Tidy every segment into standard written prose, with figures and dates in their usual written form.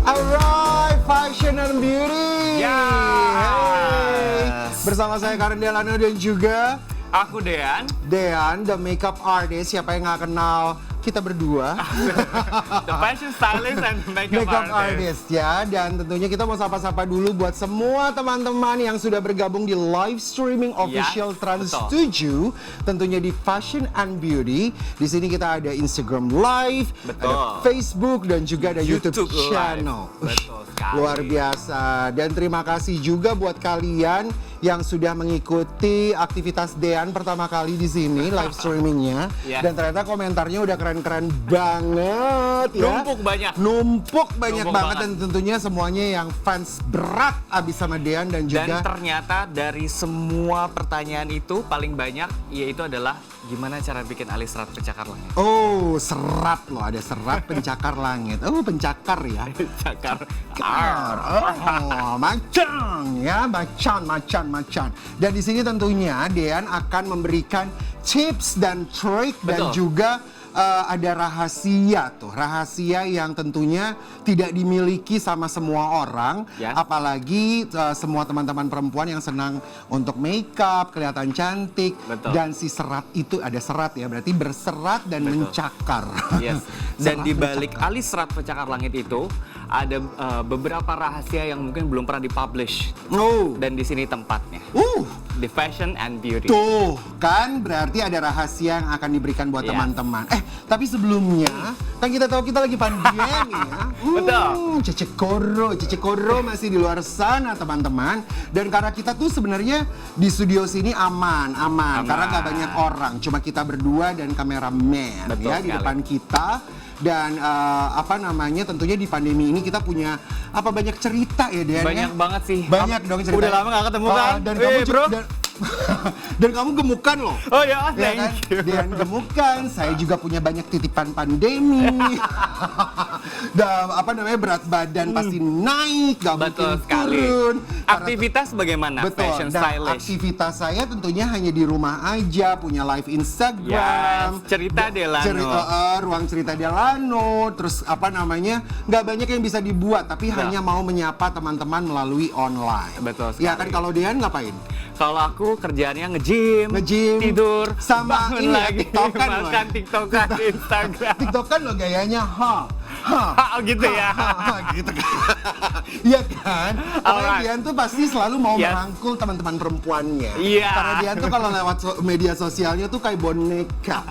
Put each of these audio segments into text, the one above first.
Alright, Fashion and Beauty. Yes. Bersama saya Karen Delano dan juga Aku Dean, the makeup artist. Siapa yang nggak kenal kita berdua? the fashion stylist and makeup artist. Ya. Dan tentunya kita mau sapa-sapa dulu buat semua teman-teman yang sudah bergabung di live streaming official Trans 7, tentunya di Fashion and Beauty. Di sini kita ada Instagram Live, ada Facebook dan juga ada YouTube channel. Betul sekali. Luar biasa. Dan terima kasih juga buat kalian yang sudah mengikuti aktivitas Dean pertama kali di sini live streamingnya. Dan ternyata komentarnya udah keren-keren banget ya. Numpuk banyak banget. Dan tentunya semuanya yang fans berat abis sama Dean dan juga. Dan ternyata dari semua pertanyaan itu paling banyak yaitu adalah gimana cara bikin alis serat pencakar langit. Oh, serat loh, ada serat pencakar langit. Oh, pencakar ya. Pencakar. Oh, macan. Dan di sini tentunya Dean akan memberikan tips dan trik dan juga ada rahasia yang tentunya tidak dimiliki sama semua orang, apalagi semua teman-teman perempuan yang senang untuk makeup, kelihatan cantik. Dan si serat itu ada serat ya, berarti berserat dan mencakar. Dan di balik alis serat pencakar langit itu ada beberapa rahasia yang mungkin belum pernah dipublish. Dan di sini tempatnya. Di Fashion and Beauty. Tuh, kan berarti ada rahasia yang akan diberikan buat teman-teman. Tapi sebelumnya, kan kita tahu kita lagi pandemi ya. Betul. Cece Koro masih di luar sana teman-teman. Dan karena kita tuh sebenarnya di studio sini aman. Karena nggak banyak orang, cuma kita berdua dan kameramen ya di depan kita. Dan tentunya di pandemi ini kita punya banyak cerita ya Dean. Banyak banget sih. Banyak dong cerita. Udah lama gak ketemu kan? Dan kamu juga dan kamu gemukan loh. Oh ya, thank you. Dean gemukan, saya juga punya banyak titipan pandemi. Dan berat badan pasti naik, gak mungkin turun. Aktivitas bagaimana? Betul. Fashion stylist. Aktivitas saya tentunya hanya di rumah aja, punya live Instagram. Cerita Delano. Ruang cerita Delano. Terus nggak banyak yang bisa dibuat, tapi hanya mau menyapa teman-teman melalui online. Betul sekali. Ya kan, kalau Dean ngapain? Kalau aku kerjaannya nge-gym, tidur, sama bangun ini lagi, TikTokan makan TikTokan di Instagram. TikTokan lo gayanya, gitu ya. Gitu kan. Iya kan? Pokoknya Dian tuh pasti selalu mau merangkul teman-teman perempuannya. Karena Dian tuh kalau lewat media sosialnya tuh kayak boneka.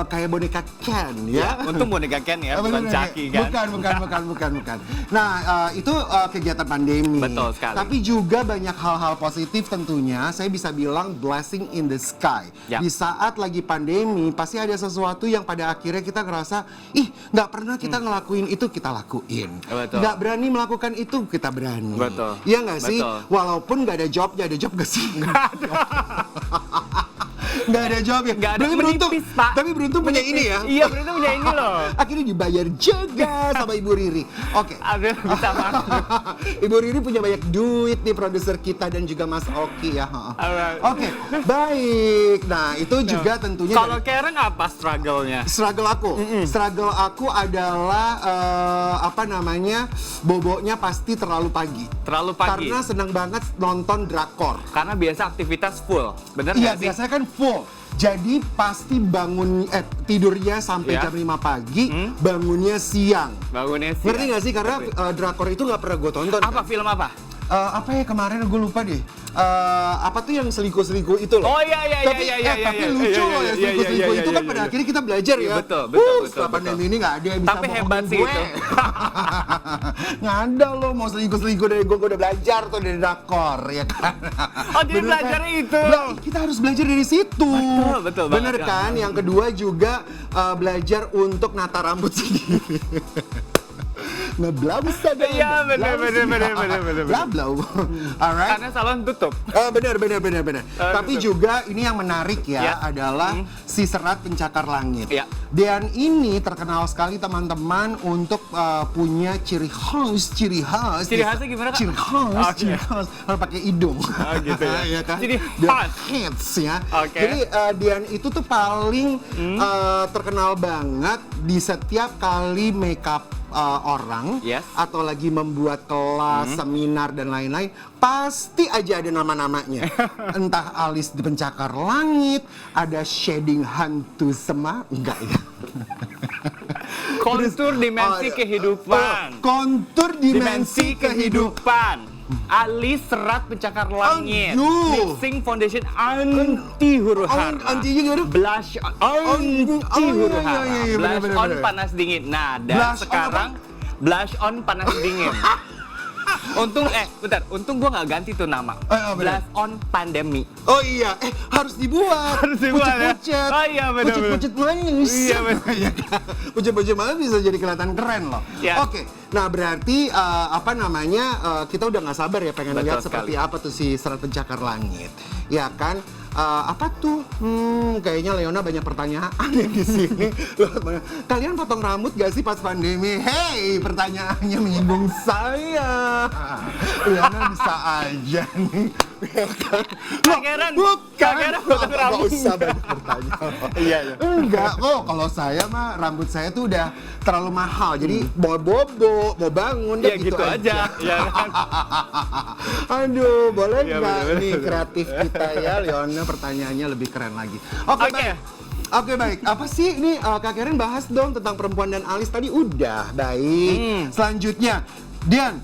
Kayak boneka Ken ya. Untung boneka Ken ya, bukan Chucky kan. Bukan. Nah, itu kegiatan pandemi. Betul sekali. Tapi juga banyak hal-hal positif tentunya. Saya bisa bilang blessing in the sky. Di saat lagi pandemi, pasti ada sesuatu yang pada akhirnya kita ngerasa, nggak pernah kita ngelakuin itu, kita lakuin. Nggak berani melakukan itu, kita berani. Iya nggak sih? Walaupun nggak ada job gak sih? Nggak ada. Nggak ada job ya? Nggak ada, tapi beruntung punya ini ya? Iya, beruntung punya ini loh. Akhirnya dibayar juga sama Ibu Riri. Oke. Bisa masuk. Ibu Riri punya banyak duit nih, produser kita dan juga Mas Oki ya. Oke, baik. Nah, itu juga tentunya. Kalau Karen apa struggle-nya? Struggle aku? Struggle aku adalah, boboknya pasti terlalu pagi. Karena senang banget nonton drakor. Karena biasa aktivitas full, bener nggak sih? Iya, biasanya kan full. Jadi pasti tidurnya sampai jam 5 pagi, bangunnya siang. Ngerti nggak sih? Karena drakor itu nggak pernah gue tonton. Film apa? Kemarin gue lupa deh. Apa tuh yang selingkuh itu loh. Oh iya. Tapi lucu loh ya, selingkuh itu kan pada akhirnya kita belajar ya. Betul. Setelah pandemi ini nggak ada yang bisa tapi hebat sih gue. itu. Nggak ada loh mau selingkuh dari gue udah belajar tuh dari drakor ya kan. Jadi belajarnya itu. Kita harus belajar dari situ. Betul. Bener kan? Yang kedua juga belajar untuk nata rambut sendiri. Ngeblau saja. Iya, benar. Blau. Alright. Karena salon tutup. Benar. Tapi juga ini yang menarik adalah si serat pencakar langit. Dan ini terkenal sekali teman-teman untuk punya ciri khas. Ciri khasnya gimana, Kak? Ciri khas. Harus pakai hidung. Gitu ya. Kan? Ciri khas ya. Jadi Dian itu tuh paling terkenal banget di setiap kali makeup orang Yes. atau lagi membuat kelas, seminar dan lain-lain, pasti aja ada nama-namanya. Entah alis di pencakar langit, ada shading hantu enggak ya. Kontur dimensi kehidupan. Kontur dimensi kehidupan. Alis serat pencakar langit. Aduh. Lip-sync foundation anti huru hara. Anti huru. Blush anti huru hara. Iya, Blush bener, on bener. panas dingin. Nah, dan Blush on sekarang blush on panas dingin. Untung gua nggak ganti tuh nama. bener. Blush on pandemi. Oh iya, harus dibuat. Harus dibuat, ya? Pucet-pucet. Oh iya, bener, Pucet-pucet manis. Iya, bener. Iya kan? Pucet-pucet manis bisa jadi kelihatan keren loh. Ya. Oke, nah berarti kita udah nggak sabar ya pengen Betul lihat sekali. seperti apa tuh si serat pencakar langit. Ya kan? Apa tuh? Kayaknya Leona banyak pertanyaan ya di sini. Kalian potong rambut gak sih pas pandemi? Hey, pertanyaannya menyinggung saya. Leona bisa aja nih. Kak Karen potong rambut. Nggak usah banyak bertanya. Iya. Enggak kok, kalau saya mah rambut saya tuh udah terlalu mahal. Jadi mau bobo, mau bangun, Ya udah gitu aja. Ya kan? Aduh, boleh Iya, nggak bener-bener. nih kreatif kita ya, Leona pertanyaannya lebih keren lagi. Oke, Oke. baik. Oke, baik. Apa sih ini Kak Karen bahas dong tentang perempuan dan alis tadi udah. Baik. Selanjutnya, Dian,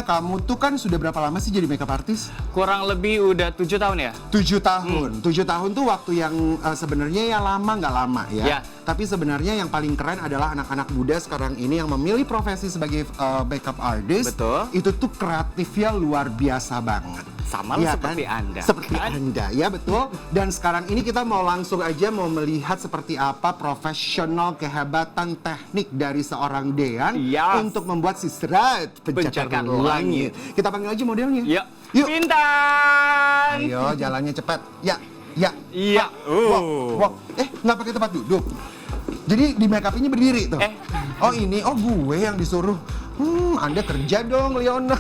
kamu tuh kan sudah berapa lama sih jadi makeup artist? Kurang lebih udah 7 tahun ya? 7 tahun. 7 tahun tuh waktu yang sebenarnya ya lama nggak lama ya. Ya. Tapi sebenarnya yang paling keren adalah anak-anak muda sekarang ini yang memilih profesi sebagai makeup artist. Betul. Itu tuh kreatifnya luar biasa banget. Sama Iya seperti kan? Anda. Seperti Kan? Anda, ya betul. Dan sekarang ini kita mau langsung aja mau melihat seperti apa profesional kehebatan teknik dari seorang Dean Yes. untuk membuat si serat pencakar Pencakar langit. Kita panggil aja modelnya. Yuk. Bintang. Ayo, jalannya cepat. Ya, ya. Iya. Walk. Nggak pakai tempat duduk. Jadi di make up-nya berdiri tuh. Oh ini, gue yang disuruh. Anda kerja dong, Leona.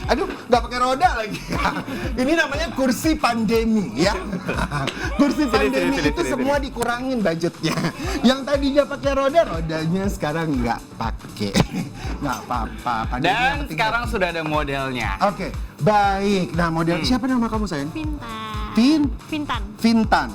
Aduh, nggak pakai roda lagi. Ini namanya kursi pandemi ya. Kursi pandemi itu semua dikurangin budgetnya. Yang tadinya pakai roda, rodanya sekarang nggak pakai. Nggak apa-apa. pandemi yang Dan penting sekarang sudah ada modelnya. Oke, baik. Nah, model siapa nama kamu sayang? Vintan. Vintan.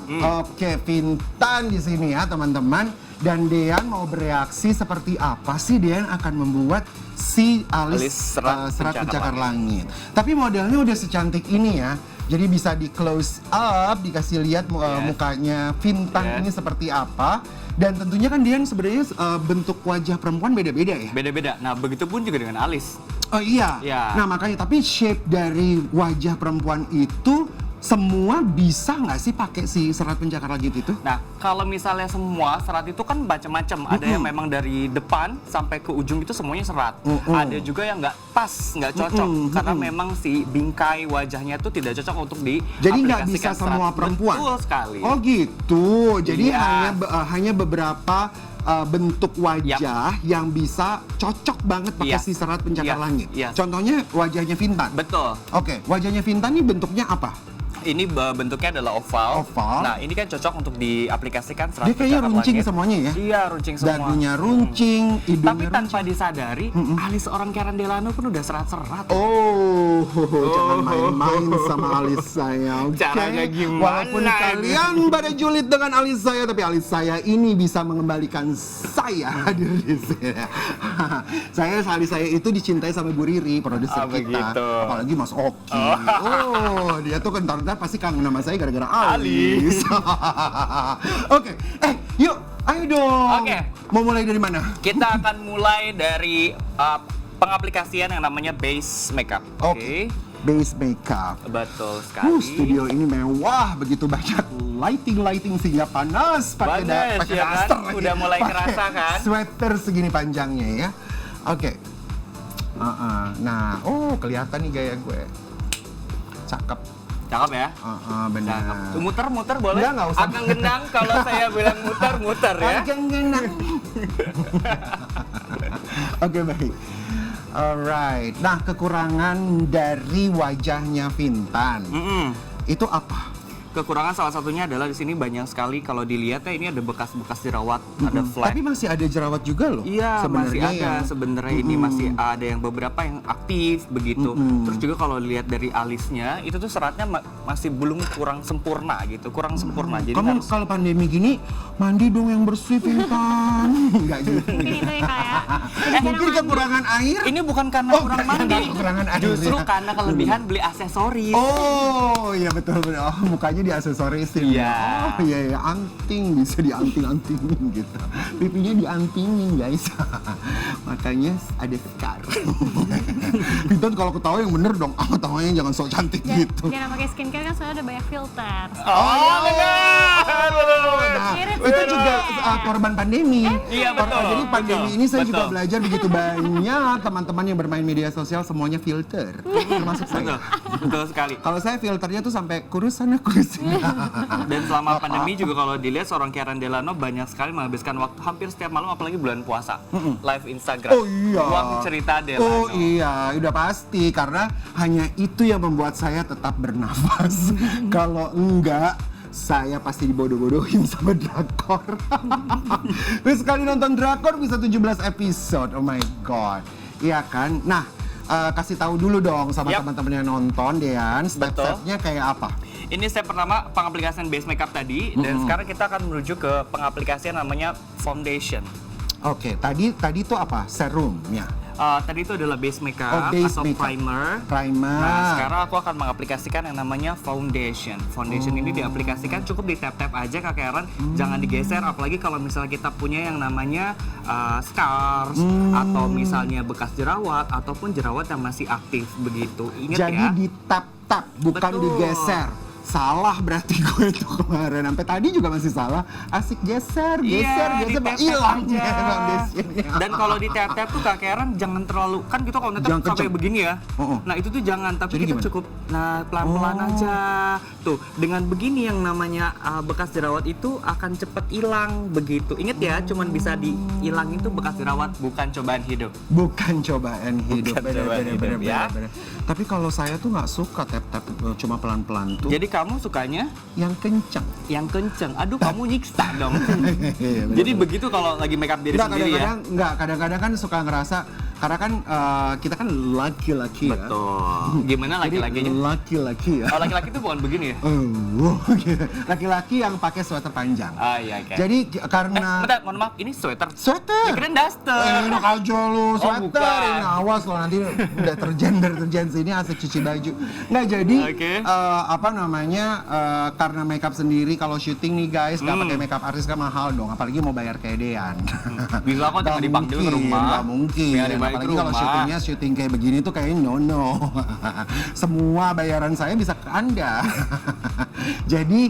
Oke, Vintan di sini ya, teman-teman. Dan Dean mau bereaksi seperti apa sih Dean akan membuat si alis serat pencakar langit. Tapi modelnya udah secantik ini ya. Jadi bisa di close up, dikasih lihat mukanya Vintan ini seperti apa. Dan tentunya kan Dean sebenarnya bentuk wajah perempuan beda-beda ya. Beda-beda. Nah, begitu pun juga dengan alis. Oh iya. Ya. Nah makanya tapi shape dari wajah perempuan itu semua bisa nggak sih pakai si serat pencakar langit itu? Nah, kalau misalnya semua serat itu kan macam-macam. Ada yang memang dari depan sampai ke ujung itu semuanya serat. Ada juga yang nggak pas, nggak cocok. Karena memang si bingkai wajahnya itu tidak cocok untuk Jadi nggak bisa diaplikasikan semua serat. perempuan? Betul sekali. Oh gitu. Jadi Iya. hanya beberapa bentuk wajah yang bisa cocok banget pakai Iya. si serat pencakar Iya. langit. Iya. Contohnya wajahnya Vintan. Betul. Oke, wajahnya Vintan ini bentuknya apa? Ini bentuknya adalah oval. Oval. Nah, ini kan cocok untuk diaplikasikan serat Dia kayaknya pencakar runcing langit. semuanya ya? Iya, runcing semua. Dagunya runcing, hidungnya Tapi tanpa disadari, alis seorang Karen Delano pun udah serat-serat. Oh, jangan main-main sama alis saya. Oke? Caranya gimana Walaupun ini? kalian pada julid dengan alis saya, tapi alis saya ini bisa mengembalikan saya hadir di sini. Alis saya itu dicintai sama Bu Riri, produser kita. Begitu. Apalagi Mas Oki. Oh, dia tuh kan ntar pasti kangen sama saya gara-gara alis. Oke, yuk, ayo dong. Oke. Mau mulai dari mana? Kita akan mulai dari pengaplikasian yang namanya base makeup. Oke. Base makeup. Betul sekali. Studio ini mewah, begitu banyak lighting sehingga panas. Pakai Panas, pakai ya kan? daster lagi. Udah mulai Pakai kerasa kan? Sweater segini panjangnya ya. Oke. Nah, kelihatan nih gaya gue. Cakep. Cakep ya? Benar. Cakep. Muter-muter boleh? Nggak usah. Akang gendang kalau saya bilang muter-muter ya. Akang gendang. Oke, baik. Alright. Nah, kekurangan dari wajahnya Vintan itu apa? Kekurangan salah satunya adalah di sini banyak sekali kalau dilihat ya ini ada bekas-bekas jerawat, ada flek. Tapi masih ada jerawat juga loh. Iya, masih ada yang- sebenarnya ini masih ada yang beberapa yang aktif begitu. Terus juga kalau lihat dari alisnya itu tuh seratnya masih belum kurang sempurna gitu, kurang sempurna. Jadi Kamu harus kalau pandemi gini mandi dong yang bersih Pintan. Enggak gitu. Mungkin itu ya kak ya. Mungkin kekurangan air. ini bukan karena kurang mandi, kekurangan air justru ya. karena kelebihan beli aksesoris. Oh iya betul. Oh, mukanya diaksesorisin. Iya. Oh iya iya anting bisa dianting-antingin gitu. Pipinya diantingin guys. Makanya ada scar. Pintan kalau ketawa yang bener dong. Ah ketawanya jangan sok cantik gitu. Jangan pakai skincare kan soalnya ada banyak filter. Oh, benar. Nah, Mirip itu sih. juga korban pandemi. Iya, betul, Jadi pandemi betul, ini saya juga betul. belajar begitu banyak teman-teman yang bermain media sosial semuanya filter, termasuk Betul, saya. betul sekali. Kalau saya filternya tuh sampai kurus sana kurus sini. Dan selama pandemi juga kalau dilihat seorang Karen Delano banyak sekali menghabiskan waktu hampir setiap malam apalagi bulan puasa live Instagram. Oh iya. Ruang cerita Delano. Oh iya, udah pasti karena hanya itu yang membuat saya tetap bernafas. Kalau enggak saya pasti dibodoh-bodohin sama drakor. Terus sekali nonton drakor bisa 17 episode. Oh my god. Iya kan? Nah, kasih tahu dulu dong sama Yap. teman-teman yang nonton Dean, step-stepnya kayak apa? Ini step pertama pengaplikasian base makeup tadi dan sekarang kita akan menuju ke pengaplikasian namanya foundation. Oke, tadi tuh apa? Serumnya. Tadi itu adalah base makeup Oh, base atau makeup. primer. Primer. Nah, sekarang aku akan mengaplikasikan yang namanya foundation. Foundation ini diaplikasikan cukup di tap-tap aja Kak Karen, jangan digeser. Apalagi kalau misalnya kita punya yang namanya scars atau misalnya bekas jerawat ataupun jerawat yang masih aktif begitu. Ingat Jadi ya. di tap-tap, bukan Betul. digeser. Salah berarti gue itu kemarin. Sampai tadi juga masih salah. Asik geser, Iya, geser, di-tap-tap hilang aja. ya foundationnya. Dan kalau di tap-tap tuh Kak Karen jangan terlalu, kan kita kalau Jangan nge-tap sampai kenceng. begini ya. Nah itu tuh jangan, tapi Jadi kita gimana? cukup pelan-pelan aja. Tuh, dengan begini yang namanya bekas jerawat itu akan cepet hilang begitu. Ingat ya, cuman bisa dihilangin tuh bekas jerawat, bukan cobaan hidup. Bukan cobaan hidup. Bukan cobaan hidup, ya. Tapi kalau saya tuh nggak suka tap-tap cuma pelan-pelan tuh. Jadi kamu sukanya yang kencang. yang kenceng. Aduh, kamu nyiksa dong. Iya, bener. Jadi begitu kalau lagi makeup diri sendiri ya. Kadang-kadang kan suka ngerasa karena kan kita kan laki-laki ya. Betul. Gimana Jadi laki-lakinya? laki-laki ya. Oh, laki-laki tuh bukan begini ya? Gitu. Laki-laki yang pakai sweater panjang. Ah iya, oke. Jadi karena Bentar, mohon maaf, ini sweater. sweater. Keren duster. Enak aja lu sweater. bukan. Ini awas lo nanti deterjen sini asik cuci baju. Nggak jadi Oke. apa namanya karena makeup sendiri kalau syuting nih guys nggak pakai makeup artis kan mahal dong. Apalagi mau bayar kayak Dean. Bisa kok tinggal dipanggil ke rumah. Nggak mungkin. Tinggal dipanggil ke Apalagi kalau rumah. syuting kayak begini tuh kayaknya no. Semua bayaran saya bisa ke Anda. Jadi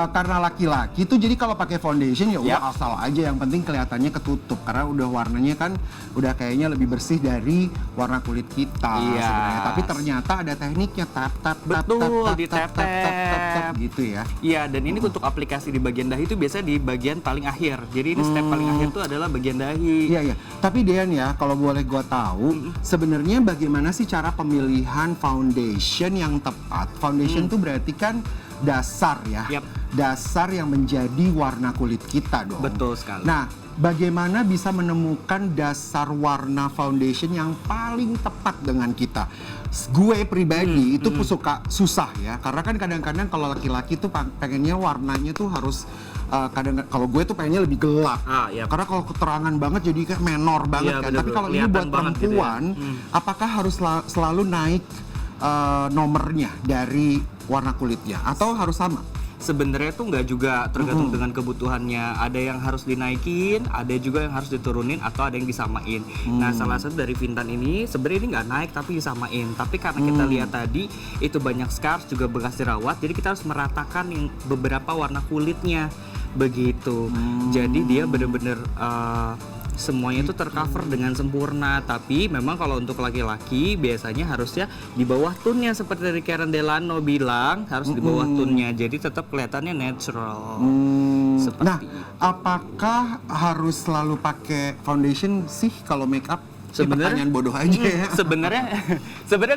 karena laki-laki tuh jadi kalau pakai foundation ya udah Yap. asal aja yang penting kelihatannya ketutup karena udah warnanya kan udah kayaknya lebih bersih dari warna kulit kita Iya. sebenarnya. Tapi ternyata ada tekniknya tap Betul, di tap-tap. gitu ya. Iya, dan ini untuk aplikasi di bagian dahi itu biasanya di bagian paling akhir. Jadi ini step paling akhir itu adalah bagian dahi. Iya iya. Tapi Dean ya, kalau boleh gua tahu, sebenarnya bagaimana sih cara pemilihan foundation yang tepat? Foundation tuh berarti kan dasar ya. Yap. Dasar yang menjadi warna kulit kita dong. Betul sekali. Nah, bagaimana bisa menemukan dasar warna foundation yang paling tepat dengan kita? Gue pribadi itu suka susah ya, karena kan kadang-kadang kalau laki-laki tuh pengennya warnanya tuh harus kalau gue tuh pengennya lebih gelap. Iya. Karena kalau keterangan banget jadi kayak menor banget Iya, kan. bener, Tapi kalau ini kelihatan buat banget gitu ya. perempuan, apakah harus selalu naik nomornya dari warna kulitnya atau harus sama? Sebenarnya tuh nggak juga tergantung dengan kebutuhannya. Ada yang harus dinaikin, ada juga yang harus diturunin, atau ada yang disamain. Nah, salah satu dari Vintan ini sebenarnya ini nggak naik tapi disamain. Tapi karena kita lihat tadi itu banyak scars juga bekas jerawat, jadi kita harus meratakan yang beberapa warna kulitnya begitu. Jadi dia bener-bener semuanya itu tercover dengan sempurna. Tapi memang kalau untuk laki-laki biasanya harusnya di bawah tone-nya seperti dari Karen Delano bilang, harus di bawah tone-nya. Jadi tetap kelihatannya natural. Seperti Nah, itu. apakah harus selalu pakai foundation sih kalau make up? Sebenarnya pertanyaan bodoh aja ya. sebenarnya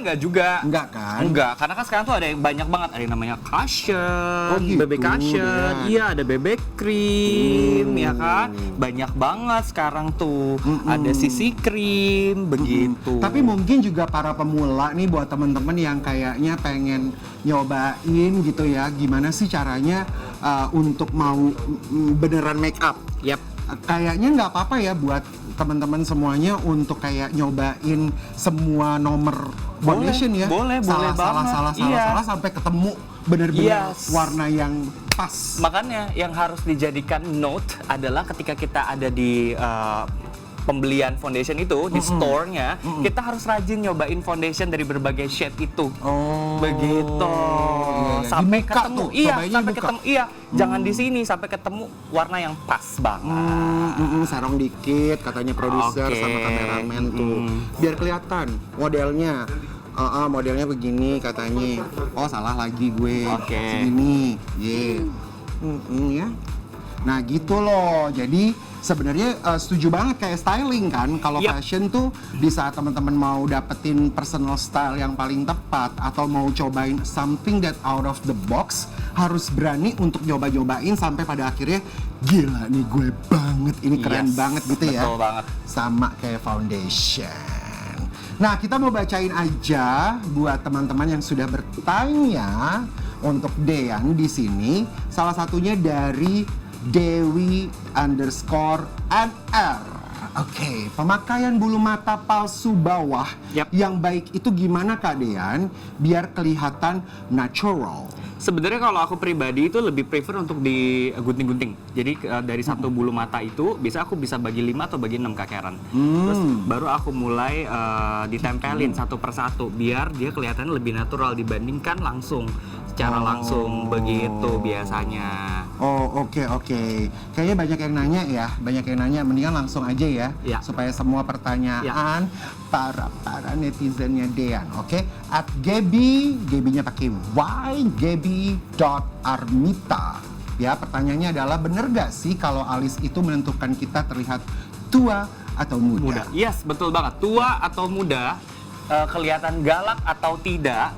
nggak juga. Enggak kan? Enggak, karena kan sekarang tuh ada yang banyak banget, ada yang namanya cushion, Oh gitu, BB cushion, Dan. iya ada BB cream, ya kan? Banyak banget sekarang tuh, ada CC cream, begitu. Tapi mungkin juga para pemula nih buat teman-teman yang kayaknya pengen nyobain gitu ya, gimana sih caranya untuk mau beneran make up? Yap. Kayaknya nggak apa-apa ya buat teman-teman semuanya untuk kayak nyobain semua nomor foundation ya. boleh salah banget. Iya. sampai ketemu bener-bener Yes. warna yang pas. Makanya yang harus dijadikan note adalah ketika kita ada di pembelian foundation itu di store-nya, kita harus rajin nyobain foundation dari berbagai shade itu. Oh. Begitu. Iya. Sampai Dibuka ketemu. tuh, Iya, cobainnya sampai dibuka. ketemu. Iya, jangan di sini sampai ketemu warna yang pas banget. Sarong dikit katanya produser Oke. sama kameramen tuh biar kelihatan modelnya. Modelnya begini katanya. Oh salah lagi gue. Oke. Segini. Ya. Nah gitu loh. Jadi sebenarnya setuju banget kayak styling kan. Kalau Yap. fashion tuh di saat teman-teman mau dapetin personal style yang paling tepat atau mau cobain something that out of the box, harus berani untuk nyoba-nyobain sampai pada akhirnya gila nih gue banget, ini keren Yes, banget gitu ya. betul banget. Sama kayak foundation. Nah, kita mau bacain aja buat teman-teman yang sudah bertanya untuk Dean di sini. Salah satunya dari Dewi_NR. Oke, pemakaian bulu mata palsu bawah Yap. yang baik itu gimana Kak Dean? Biar kelihatan natural. Sebenarnya kalau aku pribadi itu lebih prefer untuk digunting-gunting. Jadi dari satu bulu mata itu bisa aku bisa bagi 5 atau bagi 6 kakeran. Terus baru aku mulai ditempelin satu persatu biar dia kelihatan lebih natural dibandingkan langsung secara langsung begitu biasanya. Oh, oke. Kayaknya banyak yang nanya ya, mendingan langsung aja ya, Ya. supaya semua pertanyaan para netizennya Dean, oke? At Gaby-nya pakai Y, Gaby.Armita. Ya, pertanyaannya adalah bener gak sih kalau alis itu menentukan kita terlihat tua atau muda? Yes, betul banget. Tua atau muda, kelihatan galak atau tidak,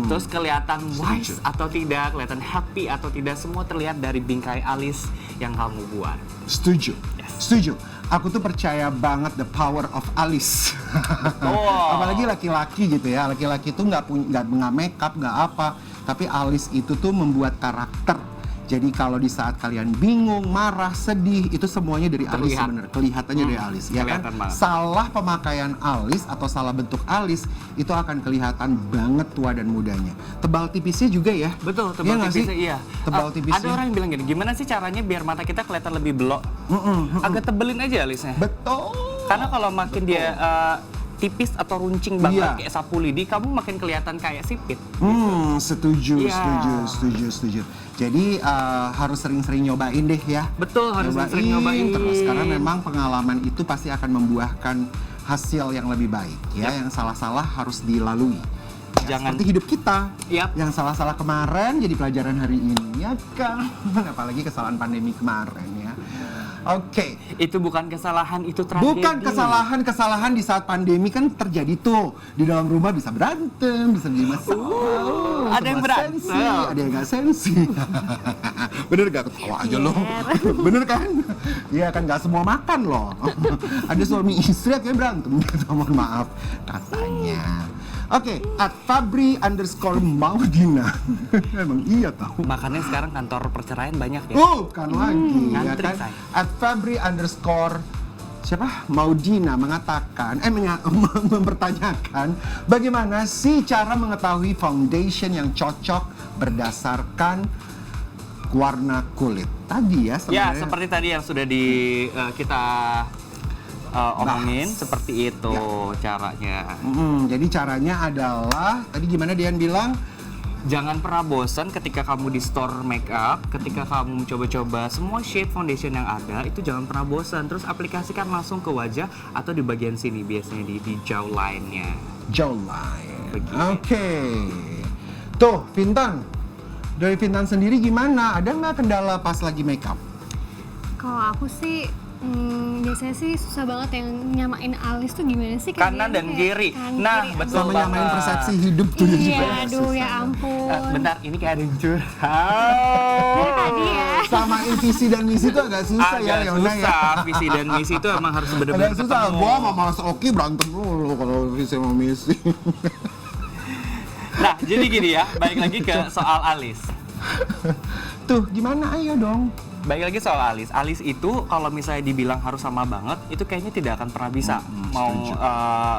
terus kelihatan wise atau tidak, kelihatan happy atau tidak, semua terlihat dari bingkai alis yang kamu buat. Setuju. Yes. Setuju. Aku tuh percaya banget the power of alis. Apalagi laki-laki gitu ya. Laki-laki tuh nggak makeup, nggak apa, tapi alis itu tuh membuat karakter. Jadi kalau di saat kalian bingung, marah, sedih, itu semuanya dari alis sebenarnya. Kelihatannya dari alis, ya kan? Kelihatan banget. Salah pemakaian alis atau salah bentuk alis itu akan kelihatan banget tua dan mudanya. Tebal tipisnya juga ya. Betul, Iya tebal nggak sih? tipisnya iya. Tebal tipisnya. Ada orang yang bilang gini, gimana sih caranya biar mata kita kelihatan lebih belok? Agak tebelin aja alisnya. Betul. Karena kalau makin dia tipis atau runcing banget Iya. kayak sapu lidi, kamu makin kelihatan kayak sipit. Setuju. Iya. Jadi harus sering-sering nyobain deh ya. Betul, harus sering nyobain terus karena memang pengalaman itu pasti akan membuahkan hasil yang lebih baik ya. Yang salah-salah harus dilalui. Ya, Jangan- seperti hidup kita. Yap. Yang salah-salah kemarin jadi pelajaran hari ini ya kan. Apalagi kesalahan pandemi kemarin ya. Oke. Itu bukan kesalahan, itu tragedi. Bukan kesalahan di saat pandemi kan terjadi tuh. Di dalam rumah bisa berantem, bisa jadi masalah. ada yang semua berantem. sensi, ada yang gak sensi. Bener gak ketawa aja loh? Bener kan? Iya kan gak semua makan loh. Ada suami istri akhirnya berantem gitu, mohon maaf katanya. Oke, at Fabri_Maudina. Emang iya tahu. Makanya sekarang kantor perceraian banyak ya. Kan lagi ya ngantri, kan. say. At Fabri_siapa Maudina mengatakan mempertanyakan bagaimana sih cara mengetahui foundation yang cocok berdasarkan warna kulit tadi ya Ya, sebenarnya. seperti tadi yang sudah kita omongin, seperti itu caranya. Jadi caranya adalah tadi gimana Dian bilang? Jangan pernah bosan ketika kamu di store makeup, ketika kamu mencoba-coba semua shade foundation yang ada, itu jangan pernah bosan. Terus aplikasikan langsung ke wajah atau di bagian sini, biasanya di jawline-nya. Jawline. Begitu. Oke. Tuh, Vintan. Dari Vintan sendiri gimana? Ada nggak kendala pas lagi makeup? Kalau aku sih Biasanya sih susah banget yang nyamain alis tuh gimana sih? Kanan dan kiri. Nah, betul Sama banget. nyamain persepsi hidup tuh juga. Iya, aduh susah. ya ampun. Bentar, ini kayak ada yang curhat. Dari tadi ya. Samain visi dan misi itu agak susah ya, Agak Leona ya. susah, visi dan misi itu emang harus benar-benar Agak susah, ketemu. gua sama Mas Oki berantem dulu kalau visi sama misi. Nah, jadi gini ya, balik lagi ke soal alis. Tuh, gimana ayo dong? Baik lagi soal alis. Alis itu kalau misalnya dibilang harus sama banget, itu kayaknya tidak akan pernah bisa. Mau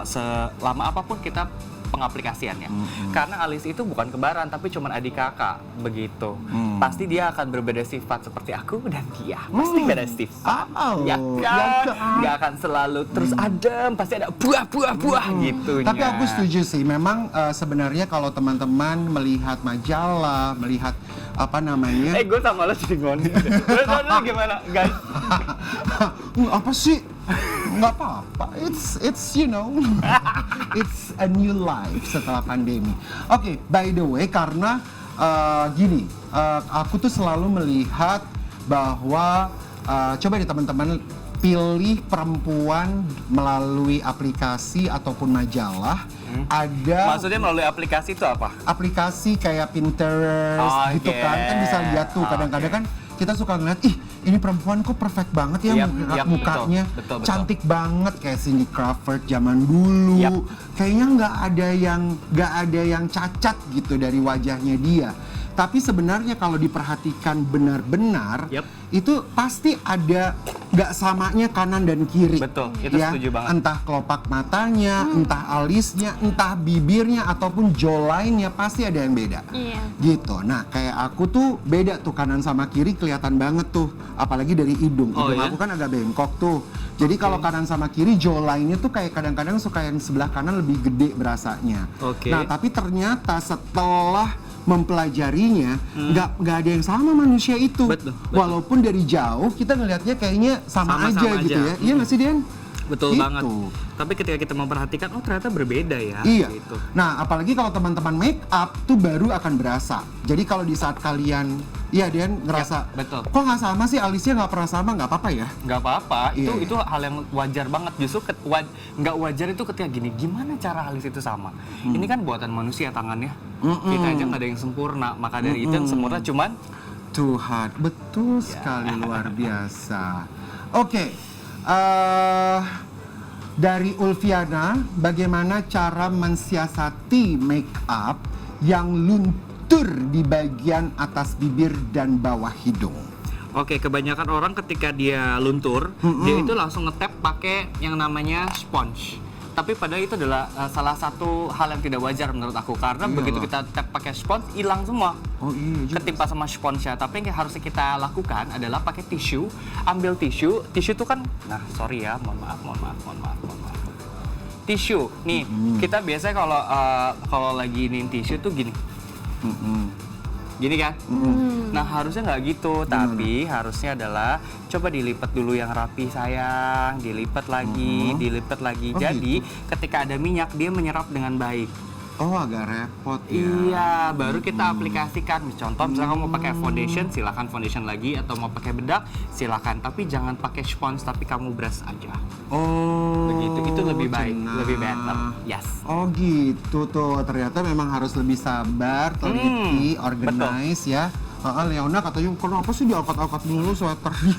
selama apapun kita pengaplikasiannya. Karena alis itu bukan kembaran, tapi cuma adik kakak, begitu. Pasti dia akan berbeda sifat seperti aku dan dia. Pasti beda sifat. Ya kan? Nggak akan selalu terus adem, pasti ada buah gitu. Tapi aku setuju sih, memang sebenarnya kalau teman-teman melihat majalah, melihat apa namanya? Gue sama lo jadi ngoni. Lo gimana, guys? Apa sih? Nggak apa-apa. It's you know, it's a new life setelah pandemi. Oke, by the way, karena gini, aku tuh selalu melihat bahwa coba deh teman-teman pilih perempuan melalui aplikasi ataupun majalah. Ada Maksudnya melalui aplikasi itu apa? aplikasi kayak Pinterest gitu Oke. kan bisa lihat tuh kadang-kadang kan kita suka ngeliat, ih ini perempuan kok perfect banget ya Yap, mukanya, betul. cantik banget kayak Cindy Crawford zaman dulu. Yap. Kayaknya nggak ada yang cacat gitu dari wajahnya dia. Tapi sebenarnya kalau diperhatikan benar-benar, Yap. itu pasti ada nggak samanya kanan dan kiri. Betul, itu ya. setuju banget. Entah kelopak matanya, entah alisnya, entah bibirnya ataupun jawline-nya pasti ada yang beda. Iya. Gitu. Nah, kayak aku tuh beda tuh kanan sama kiri kelihatan banget tuh, apalagi dari hidung. Oh, Hidung ya? aku kan agak bengkok tuh. Jadi kalau kanan sama kiri jawline-nya tuh kayak kadang-kadang suka yang sebelah kanan lebih gede berasanya. Oke. Nah, tapi ternyata setelah mempelajarinya nggak ada yang sama manusia itu. Betul. Walaupun dari jauh kita ngelihatnya kayaknya sama Sama-sama aja gitu aja. ya. Iya nggak sih, Dian? Betul Gitu. banget. Tapi ketika kita memperhatikan, oh ternyata berbeda ya. Iya. Gitu. Nah, apalagi kalau teman-teman make up tuh baru akan berasa. Jadi kalau di saat kalian, iya Dian ngerasa, betul. kok nggak sama sih alisnya nggak pernah sama, nggak apa-apa ya? Nggak apa-apa, Iya. itu hal yang wajar banget. Justru nggak wajar itu ketika gini, gimana cara alis itu sama? Ini kan buatan manusia tangannya. Kita aja nggak ada yang sempurna, maka dari itu yang sempurna cuman Tuhan, betul sekali, luar biasa. Oke, dari Ulfiana, bagaimana cara mensiasati make up yang luntur di bagian atas bibir dan bawah hidung? Oke, kebanyakan orang ketika dia luntur, dia itu langsung ngetap pakai yang namanya sponge. Tapi padahal itu adalah salah satu hal yang tidak wajar menurut aku, karena begitu kita tap pakai sponge hilang semua. Oh iya juga. Ketimpa sama sponsnya. Tapi yang harusnya kita lakukan adalah pakai tisu, ambil tisu itu kan, nah sorry ya, mohon maaf. Tisu, nih kita biasanya kalau lagi iniin tisu tuh gini. Gini kan? Nah harusnya nggak gitu, tapi harusnya adalah coba dilipat dulu yang rapi sayang, dilipat lagi. Oh, Jadi gitu. ketika ada minyak dia menyerap dengan baik. Oh, agak repot ya. Iya, baru kita aplikasikan. Contoh misalnya kamu mau pakai foundation, silakan foundation lagi, atau mau pakai bedak, silakan. Tapi jangan pakai sponge, tapi kamu brush aja. Oh, Begitu, itu lebih baik, cenah. lebih better. Yes. Oh gitu tuh, ternyata memang harus lebih sabar, teliti, organize ya. Leona katanya, kenapa sih diangkat-angkat dulu sweaternya?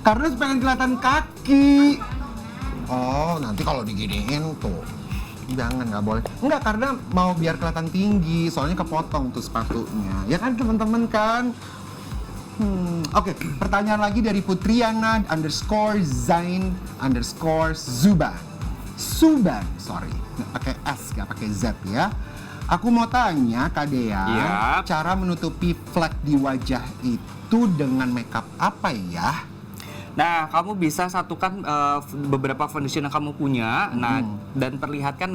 Karena pengen kelihatan kaki. Oh, nanti kalau diginiin tuh, jangan, nggak boleh. Enggak, karena mau biar kelihatan tinggi, soalnya kepotong tuh sepatunya. Ya kan teman-teman kan? Oke, pertanyaan lagi dari Putriana _Zain _Zuban. Sorry, nggak pakai S, nggak pakai Z ya. Aku mau tanya Kak Dea, Iya. cara menutupi flek di wajah itu dengan makeup apa ya? Nah, kamu bisa satukan beberapa foundation yang kamu punya, dan perhatikan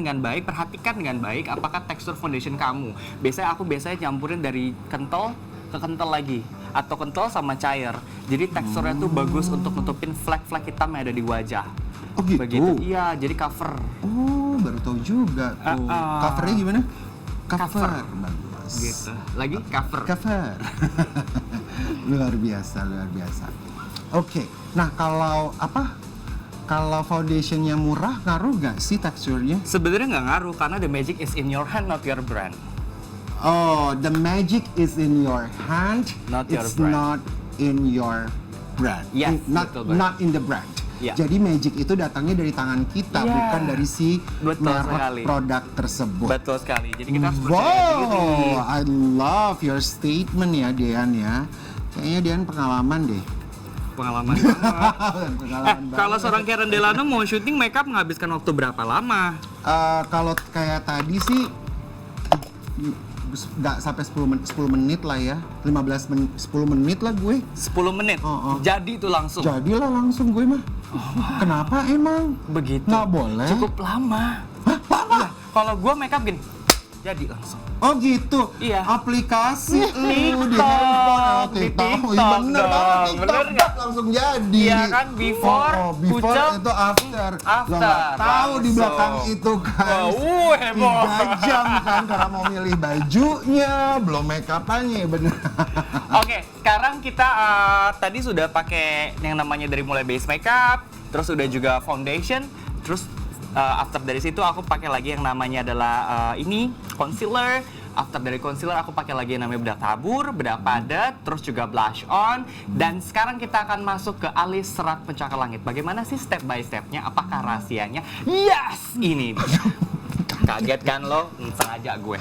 dengan baik apakah tekstur foundation kamu. Biasanya aku nyampurin dari kental ke kental lagi, atau kental sama cair. Jadi teksturnya tuh bagus untuk nutupin flek-flek hitam yang ada di wajah. Oh gitu? Begitu. Iya, jadi cover. Oh, baru tahu juga tuh. Covernya gimana? Cover. Bagus. Gitu. Lagi cover. Cover. Luar biasa. Oke. Nah, kalau apa? Kalau foundationnya murah, ngaruh nggak sih teksturnya? Sebenarnya nggak ngaruh karena the magic is in your hand, not your brand. Oh, the magic is in your hand, Not your it's brand. not in your brand. Yes, Not betul banget. not in the brand. Yeah. Jadi magic itu datangnya dari tangan kita, Yeah. bukan dari si Betul merek sekali. produk tersebut. Betul sekali. Jadi kita harus percaya diri. Wow, I love your statement ya, Dean ya. Kayaknya Dean pengalaman deh. Pengalaman banget. Pengalaman Kalau banget. seorang Karen Delano mau syuting makeup menghabiskan waktu berapa lama? Kalau kayak tadi sih nggak sampai 10 menit lah ya, 10 menit lah gue. 10 menit. Oh. Jadi itu langsung. Jadilah langsung gue mah. Kenapa emang? Begitu. Nggak boleh. Cukup lama. Hah, lama? Iya. Kalau gua makeup gini, jadi langsung. Oh gitu. Iya. Aplikasi TikTok, di handphone. di TikTok. Iya, TikTok bener dong, banget. TikTok bener nggak? langsung jadi. Iya kan, before, before pucuk, itu after. Lo after, nggak tahu di langsung. belakang itu kan. Heboh. 3 jam kan karena mau milih bajunya, belum make up-annya, bener. Oke, sekarang kita tadi sudah pakai yang namanya dari mulai base makeup, terus udah juga foundation, terus after dari situ aku pakai lagi yang namanya adalah ini concealer. After dari concealer aku pakai lagi yang namanya bedak tabur, bedak padat, terus juga blush on. Dan sekarang kita akan masuk ke alis serat pencakar langit. Bagaimana sih step by stepnya? Apakah rahasianya? Yes, ini dia. Kaget kan lo? Sengaja gue.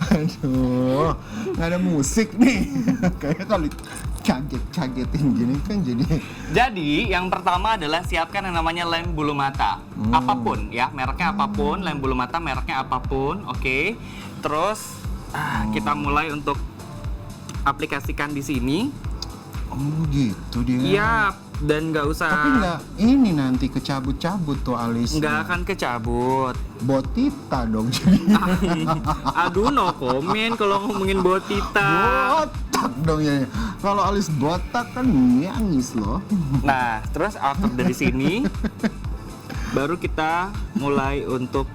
Aduh, nggak ada musik nih. Kayaknya kalau kaget-kagetin gini kan Jadi, yang pertama adalah siapkan yang namanya lem bulu mata. Apapun ya, mereknya apapun, lem bulu mata mereknya apapun, oke. Terus kita mulai untuk aplikasikan di sini. oh gitu dia. Iya, dan nggak usah. Tapi nggak ini nanti kecabut-cabut tuh alisnya. Nggak akan kecabut. Botita dong jadi. Aduh, no comment kalau ngomongin botita. Botak dong ya. Kalau alis botak kan nangis loh. Nah, terus after dari sini, baru kita mulai untuk,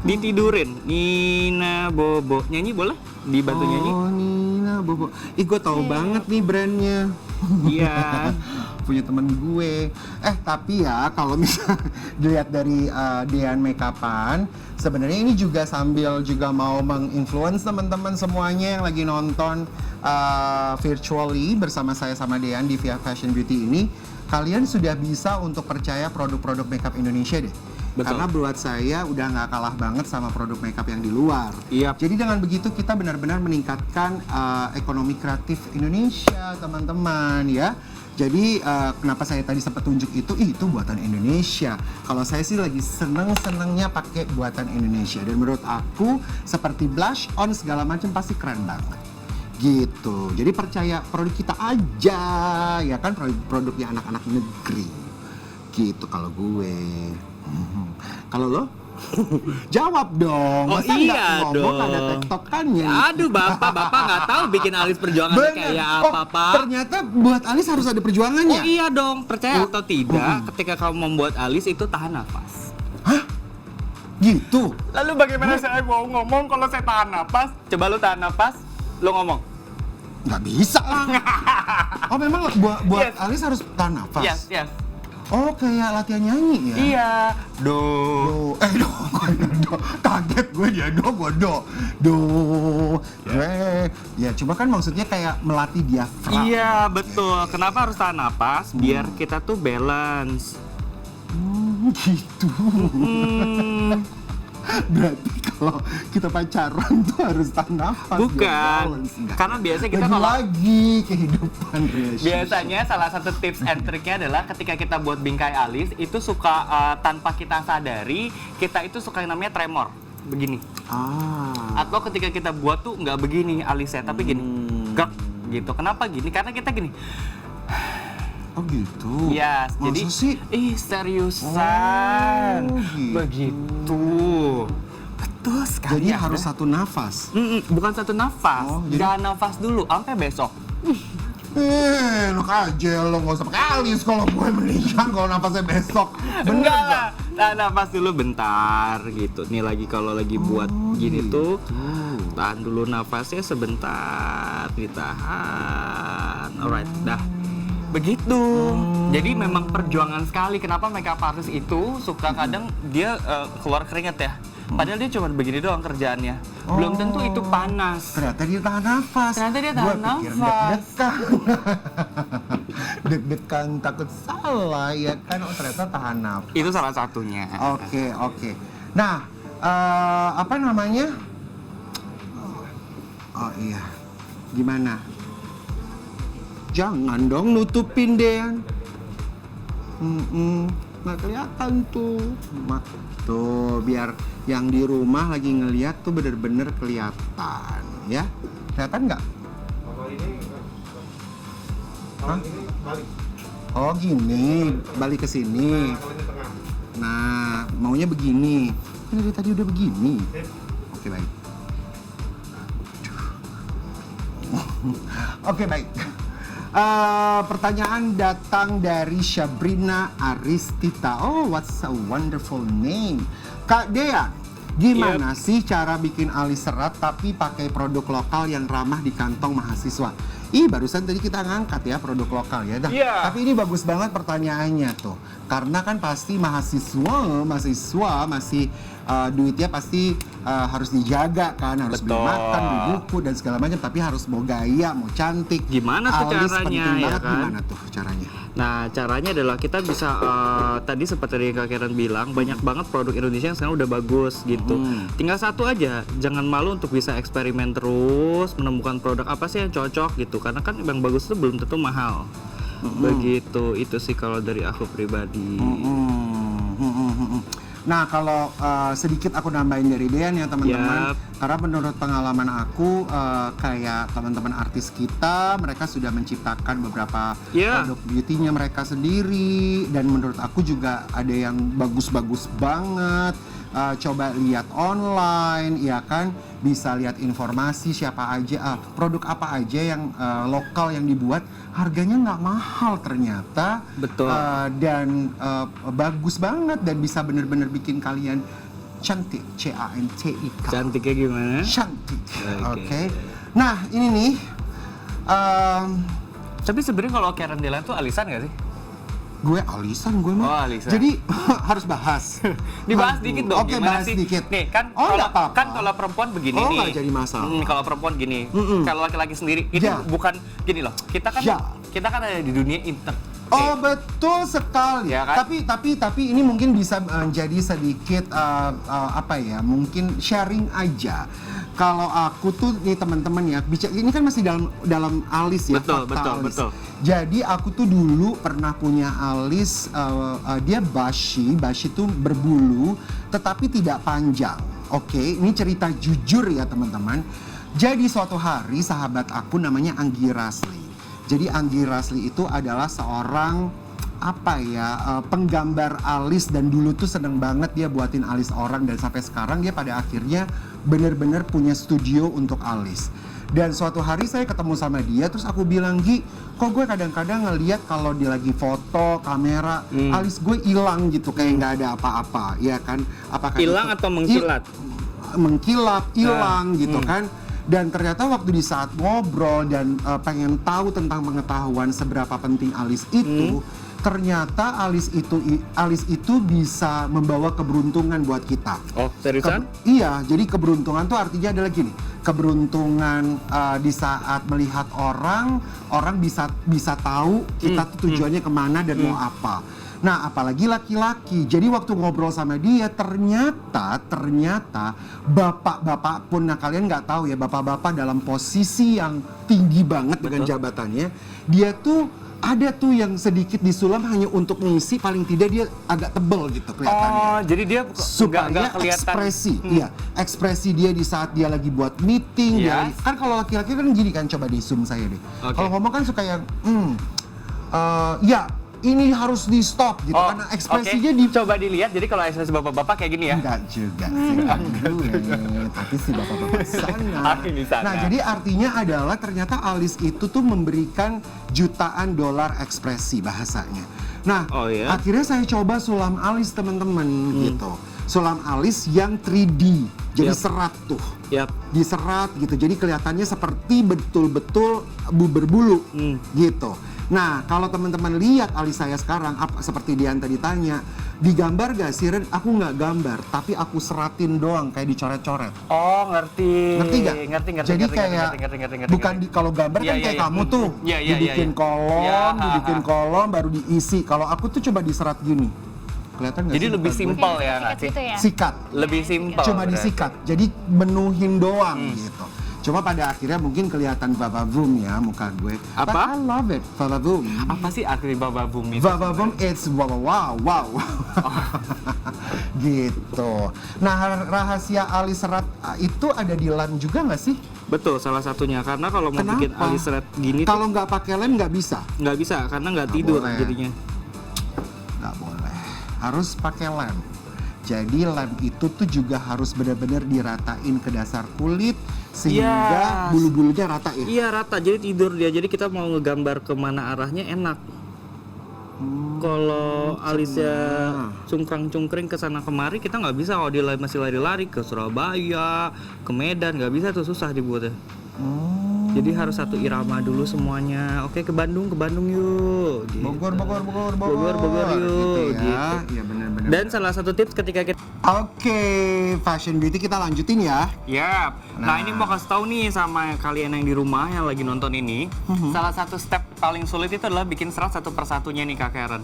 ditidurin. Nina Bobo. Nyanyi boleh? Dibantu nyanyi? Oh Nina Bobo. Ih gue tahu banget nih brandnya. Iya. Punya temen gue. Tapi ya kalau misalnya dilihat dari Dean Makeupan, sebenarnya ini juga sambil juga mau menginfluence teman-teman semuanya yang lagi nonton virtually bersama saya sama Dean di Via Fashion Beauty ini, kalian sudah bisa untuk percaya produk-produk makeup Indonesia deh. Betul. Karena buat saya udah nggak kalah banget sama produk makeup yang di luar. Iya. Jadi dengan begitu kita benar-benar meningkatkan ekonomi kreatif Indonesia, teman-teman ya. Jadi kenapa saya tadi sempat tunjuk itu buatan Indonesia. Kalau saya sih lagi seneng-senengnya pakai buatan Indonesia. Dan menurut aku seperti blush on segala macam pasti keren banget. Gitu. Jadi percaya produk kita aja, ya kan, produknya anak-anak negeri. Gitu kalau gue. Kalau lo? Jawab dong. Oh Masa iya nggak ngomong dong. ada tektokannya. Aduh, bapak nggak tahu bikin alis perjuangan Bener. kayak Oh, apa, Pak. ternyata buat alis harus ada perjuangannya. Oh iya dong, percaya atau tidak, ketika kamu membuat alis itu tahan nafas. Hah? Gitu? Lalu bagaimana saya mau ngomong kalau saya tahan nafas? Coba lu tahan nafas, lu ngomong. Nggak bisa lah. Oh memang buat Yes. alis harus tahan nafas? Yes. Oh kayak latihan nyanyi ya? Iya. Do. Kaget gue dia do. Re. Ya coba kan maksudnya kayak melatih diafragma. Iya, betul. Kenapa harus tahan nafas? Biar kita tuh balance. Gitu. Berarti kalau kita pacaran tuh harus tahan nafas. biar Bukan. balance. Enggak. Karena biasanya kita Lagi kehidupan relationship. biasanya salah satu tips and triknya adalah ketika kita buat bingkai alis itu suka tanpa kita sadari kita itu suka yang namanya tremor begini. Atau ketika kita buat tuh nggak begini alisnya tapi gini, gak gitu. Kenapa gini? Karena kita gini. Oh gitu. Ya, Masa jadi sih? seriusan. Oh, gitu. Begitu. Betul sekali. Jadi Anda. harus satu nafas. Bukan satu nafas. Oh, jadi- Jangan nafas dulu sampai besok. Enak aja lo, nggak usah pakai alis kalau gue mendingan kalau nafasnya besok. Bener Enggak nggak? lah. Tahan nafas dulu bentar gitu. Nih lagi kalau lagi buat gini tuh tahan dulu nafasnya sebentar, ditahan. Alright, dah. Begitu. Jadi memang perjuangan sekali kenapa makeup artist itu suka kadang dia keluar keringat ya. Padahal dia cuma begini doang kerjaannya. Belum tentu itu panas. Ternyata dia tahan nafas. Ternyata dia Gua tahan pikir nafas. deg-degan. Deg-degan takut salah ya kan. Oh ternyata tahan nafas. Itu salah satunya. Oke. Nah, apa namanya? Oh iya. Gimana? Jangan dong nutupin Dean. Nggak kelihatan tuh. Tuh, biar yang di rumah lagi ngeliat tuh bener-bener kelihatan, ya. Kelihatan nggak? Kalau ini Hah? ini balik. Oh gini, balik ke sini. Kalau ini tengah. Nah, maunya begini. Kan dari tadi udah begini. Oke, baik. Oke, baik. Pertanyaan datang dari Sabrina Aristita. Oh, what's a wonderful name. Kak Dea, gimana sih cara bikin alis serat tapi pakai produk lokal yang ramah di kantong mahasiswa? Barusan tadi kita ngangkat ya produk lokal ya. Iya. Tapi ini bagus banget pertanyaannya tuh. Karena kan pasti mahasiswa masih duitnya pasti harus dijaga kan, harus beli Betul. makan, beli buku dan segala macam, tapi harus mau gaya, mau cantik. Gimana tuh Alis caranya, penting ya banget. kan? Gimana tuh caranya? Nah, caranya adalah kita bisa tadi seperti yang Kak Karen bilang, banyak banget produk Indonesia yang sekarang udah bagus gitu. Tinggal satu aja, jangan malu untuk bisa eksperimen terus, menemukan produk apa sih yang cocok gitu. Karena kan yang bagus itu belum tentu mahal. Begitu, itu sih kalau dari aku pribadi. Nah, kalau sedikit aku nambahin dari Dean ya teman-teman. Karena menurut pengalaman aku, kayak teman-teman artis kita, mereka sudah menciptakan beberapa produk beauty-nya mereka sendiri. Dan menurut aku juga ada yang bagus-bagus banget. Coba lihat online, ya kan, bisa lihat informasi siapa aja, produk apa aja yang lokal yang dibuat, harganya nggak mahal ternyata. Betul. Dan bagus banget dan bisa bener-bener bikin kalian cantik, C-A-N-T-I-K. Cantiknya gimana? Cantik. Oke. Oke. Nah, ini nih. Tapi sebenarnya kalau Karen Dela tuh alisan nggak sih? Gue alisan gue mah. Oh, alisan. Jadi harus bahas. Dibahas Aduh. dikit dong. Oke, gimana bahas sih? dikit. Nih kan, Oh, kalau nggak apa-apa. kan kalau perempuan begini Oh, nih. nggak jadi masalah. Kalau perempuan gini, kalau laki-laki sendiri itu Ya. bukan gini loh. Kita kan Ya. ada di dunia Oh betul sekali. Ya kan? Tapi ini mungkin bisa menjadi sedikit apa ya? Mungkin sharing aja. Kalau aku tuh nih teman-teman ya, ini kan masih dalam alis ya. Betul, fakta betul, alis. betul. Jadi aku tuh dulu pernah punya alis, dia bushy tuh berbulu, tetapi tidak panjang. Oke, ini cerita jujur ya teman-teman. Jadi suatu hari sahabat aku namanya Anggi Rasli. Jadi Anggi Rasli itu adalah seorang penggambar alis, dan dulu tuh seneng banget dia buatin alis orang, dan sampai sekarang dia pada akhirnya bener-bener punya studio untuk alis. Dan suatu hari saya ketemu sama dia, terus aku bilang, Gi, kok gue kadang-kadang ngeliat kalau dia lagi foto kamera, alis gue hilang gitu, kayak nggak ada apa-apa, ya kan? Apakah Hilang itu atau mengkilat? Mengkilap, hilang gitu kan. Dan ternyata waktu di saat ngobrol dan pengen tahu tentang pengetahuan seberapa penting alis itu, ternyata alis itu bisa membawa keberuntungan buat kita. Oh, seriusan? Iya, jadi keberuntungan tuh artinya adalah gini, keberuntungan di saat melihat orang bisa tahu kita tuh tujuannya kemana dan mau apa. Nah, apalagi laki-laki. Jadi waktu ngobrol sama dia, ternyata bapak-bapak pun, nah kalian nggak tahu ya, bapak-bapak dalam posisi yang tinggi banget dengan jabatannya, dia tuh ada tuh yang sedikit disulam hanya untuk ngisi, paling tidak dia agak tebel gitu kelihatannya. Oh, jadi dia Supaya nggak kelihatan. ekspresi, iya, ekspresi dia di saat dia lagi buat meeting, dia kan kalau laki-laki kan gini kan, coba di zoom saya deh. Oke. Kalau ngomong kan suka yang, ya ini harus di stop gitu, karena ekspresinya coba dilihat. Jadi kalau ekspresi bapak-bapak kayak gini ya. enggak juga sih, tapi si bapak-bapak sana. Di sana. Nah, jadi artinya adalah ternyata alis itu tuh memberikan jutaan dolar ekspresi bahasanya. Nah, akhirnya saya coba sulam alis teman-teman gitu. Sulam alis yang 3D. Jadi Yap. serat tuh. Yap. Diserat gitu. Jadi kelihatannya seperti betul-betul berbulu gitu. Nah, kalau teman-teman lihat alis saya sekarang, seperti Dian tadi tanya, digambar gak sih, Ren? Aku nggak gambar, tapi aku seratin doang, kayak dicoret-coret. Oh, ngerti. Ngerti nggak? Ngerti. Jadi kayak bukan kalau gambar kan kayak kamu tuh dibikin kolom, dibikin kolom baru diisi. Kalau aku tuh coba diserat gini. Kelihatan nggak sih? Jadi lebih muka gue? simpel ya nggak sih? Gitu ya. Sikat. Lebih simpel. Cuma berarti. disikat. Jadi menuhin doang gitu. Cuma pada akhirnya mungkin kelihatan vavavoom ya muka gue. Apa? But I love it, vavavoom. Apa sih arti vavavoom itu? Vavavoom it's wow. Gitu. Nah, rahasia alis serat itu ada di lem juga nggak sih? Betul, salah satunya. Karena kalau mau Kenapa? bikin alis serat gini tuh Kalau nggak pakai lem nggak bisa. nggak bisa, karena nggak Nggak tidur boleh. jadinya. Nggak boleh. Harus pakai lem. Jadi lem itu tuh juga harus benar-benar diratain ke dasar kulit sehingga Yes. bulu-bulunya rata ya. Iya rata, jadi tidur dia. Jadi kita mau ngegambar kemana arahnya enak. Kalau alisnya cungkrang-cungkring ke sana kemari, kita nggak bisa. Kalau dia masih lari-lari ke Surabaya, ke Medan, nggak bisa tuh, susah dibuatnya. Jadi harus satu irama dulu semuanya. Oke, ke Bandung yuk. Gitu. Bogor Bogor yuk. gitu ya. Gitu. Iya benar-benar. Dan salah satu tips ketika kita Oke, fashion beauty kita lanjutin ya. Yap. Nah, ini mau kasih tahu nih sama kalian yang di rumah yang lagi nonton ini. Salah satu step paling sulit itu adalah bikin serat satu persatunya nih Kak Karen.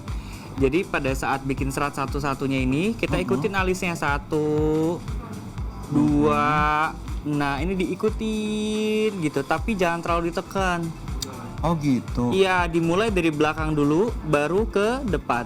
Jadi pada saat bikin serat satu-satunya ini, kita ikutin alisnya 1, 2. Nah, ini diikutin gitu, tapi jangan terlalu ditekan. Oh gitu. Iya, dimulai dari belakang dulu, baru ke depan.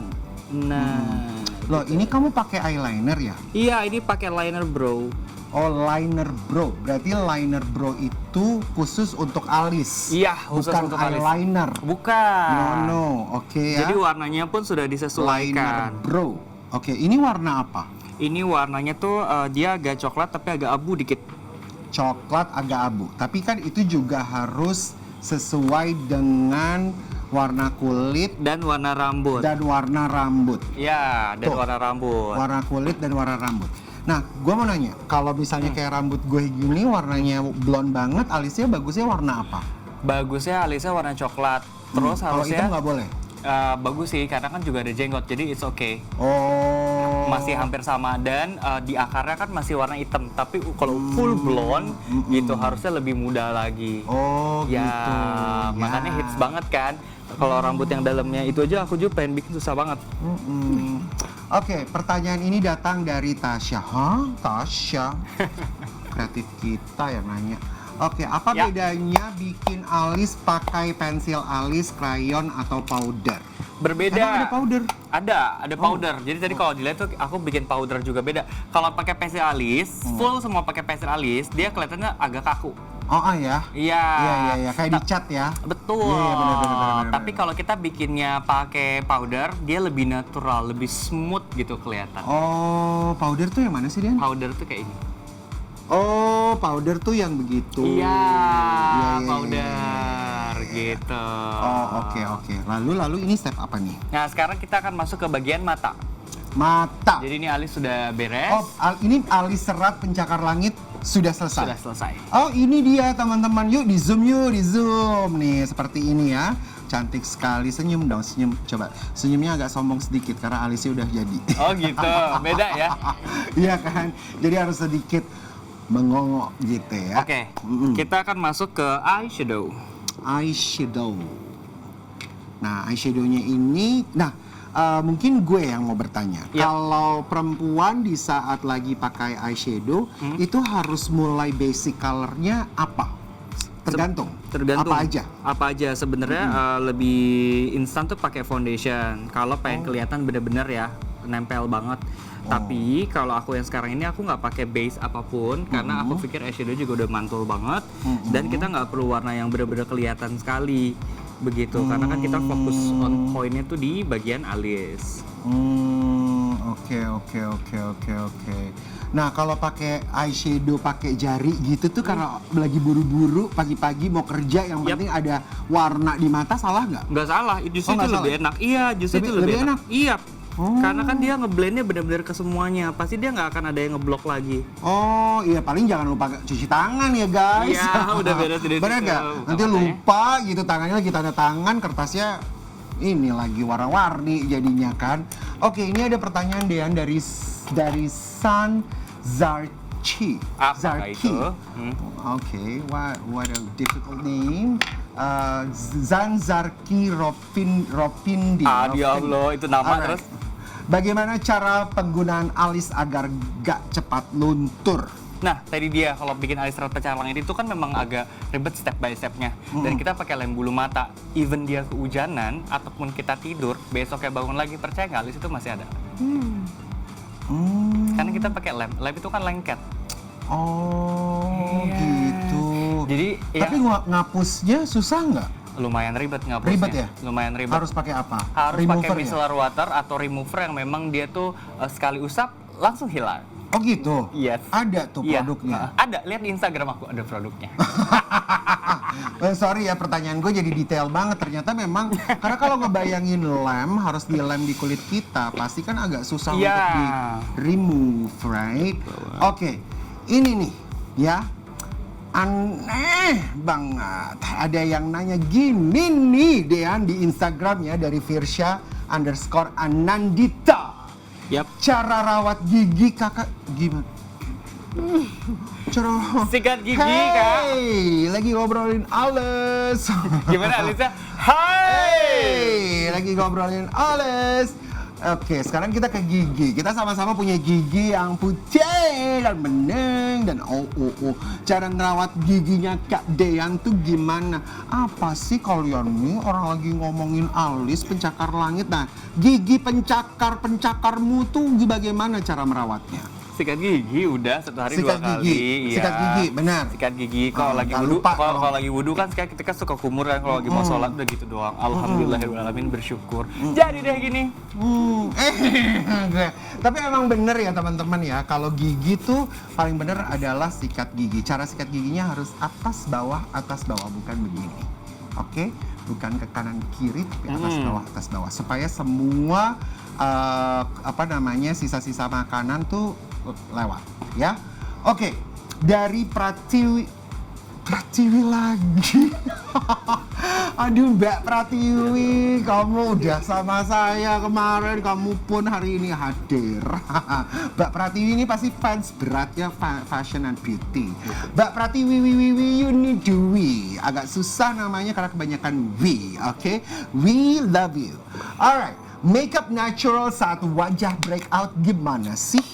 Nah, Loh, ini kamu pakai eyeliner ya? iya ini pakai liner bro. Oh, liner bro. Berarti liner bro itu khusus untuk alis. Iya, khusus bukan untuk alis. eyeliner. Bukan. No, oke ya. Jadi warnanya pun sudah liner disesuaikan. bro. Oke, ini warna apa? Ini warnanya tuh dia agak coklat tapi agak abu dikit. Coklat agak abu. Tapi kan itu juga harus sesuai dengan warna kulit Dan warna rambut. dan warna rambut. Ya, dan Tuh. warna rambut. Warna kulit dan warna rambut. Nah, gue mau nanya, kalau misalnya kayak rambut gue gini warnanya blond banget, alisnya bagusnya warna apa? Bagusnya alisnya warna coklat. Terus Kalau itu harusnya nggak boleh. bagus sih karena kan juga ada jenggot, jadi it's okay. Oh. Masih hampir sama dan di akarnya kan masih warna hitam. Tapi kalau full blonde gitu harusnya lebih muda lagi. Oh, Ya, gitu. makanya Ya. hits banget kan. Kalau rambut yang dalamnya itu aja aku juga pengen bikin susah banget. Oke, pertanyaan ini datang dari Tasya. Hah? Tasya? Kreatif kita yang nanya. Oke, apa Ya. bedanya bikin alis pakai pensil alis, krayon, atau powder? Berbeda. Emang ada powder? Ada powder. Jadi tadi kalau dilihat tuh aku bikin powder juga beda. Kalau pakai pensil alis, full semua pakai pensil alis, dia kelihatannya agak kaku. Oh, ya? Iya. Iya, kayak dicat ya? Betul. Iya, benar. Tapi kalau kita bikinnya pakai powder, dia lebih natural, lebih smooth gitu kelihatan. Oh, powder tuh yang mana sih, Dian? Powder tuh kayak ini. Oh, powder tuh yang begitu. Iya, Iya. powder gitu. Oh, oke. Lalu ini step apa nih? Nah, sekarang kita akan masuk ke bagian mata. Mata. Jadi ini alis sudah beres, Oh, ini alis serat pencakar langit sudah selesai. sudah selesai. Oh, ini dia teman-teman. Yuk di zoom nih seperti ini ya. Cantik sekali, senyum dong, senyum. Coba senyumnya agak sombong sedikit karena alisnya udah jadi. Oh gitu, beda ya. Iya kan? Jadi harus sedikit mengongok gitu ya. Oke, kita akan masuk ke eyeshadow. Eyeshadow. Nah, eyeshadownya ini, mungkin gue yang mau bertanya. Ya. Kalau perempuan di saat lagi pakai eyeshadow, itu harus mulai basic colornya apa? Tergantung. Apa aja? Apa aja sebenarnya lebih instan tuh pakai foundation. Kalau pengen kelihatan bener-bener ya nempel banget. Tapi kalau aku yang sekarang ini aku nggak pakai base apapun karena aku pikir eyeshadow juga udah mantul banget dan kita nggak perlu warna yang bener-bener kelihatan sekali begitu karena kan kita fokus on pointnya tuh di bagian alis. Oke. Nah, kalau pakai eyeshadow pakai jari gitu tuh karena lagi buru-buru pagi-pagi mau kerja yang penting ada warna di mata, salah nggak? Nggak salah, justru Oh, nggak itu lebih salah? enak. Iya, justru itu Lebih lebih enak? enak. Iya. Karena kan dia ngeblendnya benar-benar ke semuanya. Pasti dia nggak akan ada yang ngeblok lagi. Oh iya, paling jangan lupa cuci tangan ya guys. Iya, udah beres dari Bener situ. nggak? Nanti Makanya. lupa gitu, tangannya lagi tanda tangan, kertasnya ini lagi warna-warni jadinya kan. Oke, ini ada pertanyaan Dean dari San Zarchi. Apakah itu? Oke, what a difficult name. Zanzarki Ropindi. Ya Allah, itu nama Alright. terus. Bagaimana cara penggunaan alis agar gak cepat luntur? Nah, tadi dia kalau bikin alis red pecalang itu kan memang agak ribet step by stepnya. Dan kita pakai lem bulu mata. Even dia kehujanan ataupun kita tidur, besoknya bangun lagi, percaya nggak alis itu masih ada. Karena kita pakai lem. Lem itu kan lengket. Oh, Iya. gitu. Jadi Tapi ngapusnya susah nggak? lumayan ribet ngapusnya. Ribet ya? Lumayan ribet. Harus pakai apa? Harus pakai Remover ya? micellar water atau remover yang memang dia tuh sekali usap langsung hilang. Oh gitu? Yes. Ada tuh Iya. produknya? Ada, lihat di Instagram aku ada produknya. Sorry ya, pertanyaan gue jadi detail banget. Ternyata memang, karena kalau ngebayangin lem, harus dilem di kulit kita, pasti kan agak susah Iya. untuk di remove, right? Oke, ini nih ya, aneh banget. Ada yang nanya gini nih, Dean, di Instagramnya dari Firsha_Anandita. Yap. Cara rawat gigi kakak gimana? Cara Sikat gigi, Kak. Hey, lagi ngobrolin alis. Gimana Alisa? Hai. Lagi ngobrolin alis. Oke, sekarang kita ke gigi. Kita sama-sama punya gigi yang putih dan bening dan Cara ngerawat giginya Kak Dean tuh gimana? Apa sih kalian nih orang lagi ngomongin alis pencakar langit? Nah, gigi pencakarmu tuh bagaimana cara merawatnya? Sikat gigi udah satu hari Sikat 2 kali. gigi. Iya. Sikat gigi, benar. Sikat gigi. Kalau lagi nggak wudu, lupa kalau lagi wudu kan kita kan suka kumur kan kalau lagi mau sholat udah gitu doang. Alhamdulillahirrahmanirrahim, bersyukur. Jadi deh gini. Tapi emang bener ya teman-teman ya, kalau gigi tuh paling bener adalah sikat gigi. Cara sikat giginya harus atas bawah, bukan begini. Oke? Bukan ke kanan kiri, tapi atas bawah, supaya semua sisa-sisa makanan tuh lewat ya. Oke, dari Pratiwi lagi. Aduh Mbak Pratiwi, kamu udah sama saya kemarin, kamu pun hari ini hadir. Mbak Pratiwi ini pasti fans beratnya fashion and beauty. Mbak Pratiwi, you need to we. Agak susah namanya karena kebanyakan we, oke? We love you. Alright, makeup natural saat wajah breakout gimana sih?